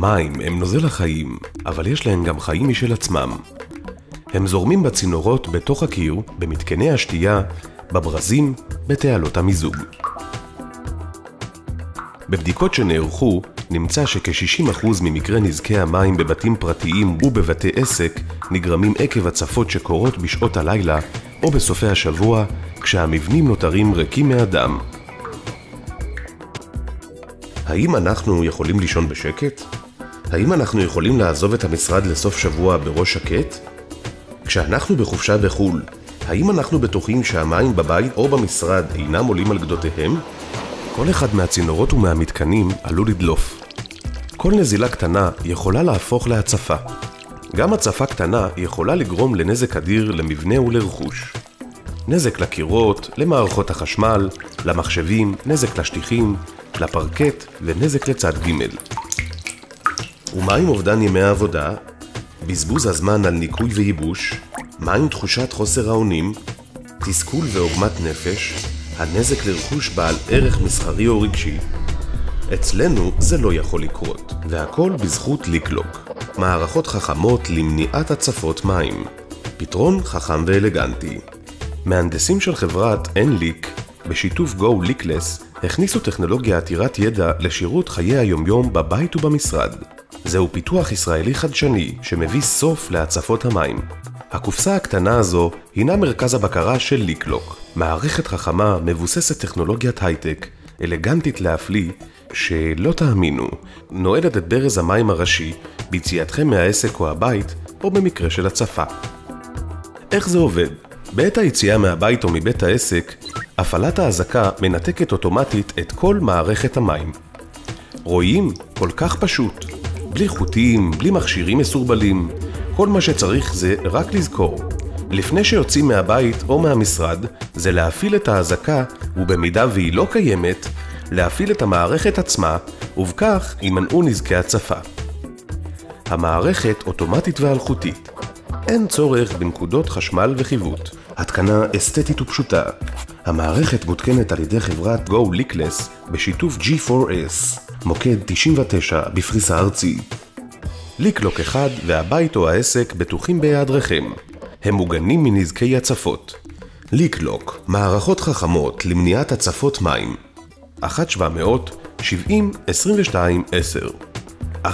מים הם נוזל החיים, אבל יש להם גם חיים משל עצמם. הם זורמים בצינורות בתוך הקיר, במתקני השתייה, בברזים, בתעלות המיזוג. בבדיקות שנערכו, נמצא שכ-60% ממקרי נזקי המים בבתים פרטיים ובבתי עסק נגרמים עקב הצפות שקורות בשעות הלילה או בסופי השבוע, כשהמבנים נותרים ריקים מאדם. האם אנחנו יכולים לישון בשקט? האם אנחנו יכולים לעזוב את המשרד לסוף שבוע בראש שקט? כשאנחנו בחופשה בחול, האם אנחנו בטוחים שהמים בבית או במשרד אינם עולים על גדותיהם? כל אחד מהצינורות ומהמתקנים עלול לדלוף. כל נזילה קטנה יכולה להפוך להצפה. גם הצפה קטנה יכולה לגרום לנזק אדיר למבנה ולרכוש. נזק לקירות, למערכות החשמל, למחשבים, נזק לשטיחים, לפרקט ונזק לצד ג'. ומה עם אובדן ימי העבודה? בזבוז הזמן על ניקוי וייבוש? מה עם תחושת חוסר האונים? תסכול ועוגמת נפש? הנזק לרכוש בעל ערך מסחרי או רגשי? אצלנו זה לא יכול לקרות, והכל בזכות ליקלוק. מערכות חכמות למניעת הצפות מים. פתרון חכם ואלגנטי. מהנדסים של חברת אנליק, בשיתוף גו ליקלס, הכניסו טכנולוגיה עתירת ידע לשירות חיי היומיום בבית ובמשרד. זהו פיתוח ישראלי חדשני שמביא סוף להצפות המים. הקופסה הקטנה הזו הינה מרכז הבקרה של ליקלוק, מערכת חכמה מבוססת טכנולוגיית הייטק, אלגנטית להפליא, שלא תאמינו, נועדת את ברז המים הראשי ביציאתכם מהעסק או הבית, או במקרה של הצפה. איך זה עובד? בעת היציאה מהבית או מבית העסק, הפעלת ההזקה מנתקת אוטומטית את כל מערכת המים. רואים? כל כך פשוט. בלי חוטים, בלי מכשירים מסורבלים. כל מה שצריך זה רק לזכור. לפני שיוצאים מהבית או מהמשרד, זה להפעיל את ההזקה, ובמידה והיא לא קיימת, להפעיל את המערכת עצמה, ובכך יימנעו נזקי הצפה. המערכת אוטומטית ואלחוטית. אין צורך בנקודות חשמל וחיווט. התקנה אסתטית ופשוטה. המערכת מותקנת על ידי חברת גו ליקלס בשיתוף G4S, מוקד 99 בפריסה ארצית. ליקלוק אחד והבית או העסק בטוחים ביעדרכם. הם מוגנים מנזקי הצפות. ליקלוק, מערכות חכמות למניעת הצפות מים. 1-700-70-22-10 1-700-70-22-10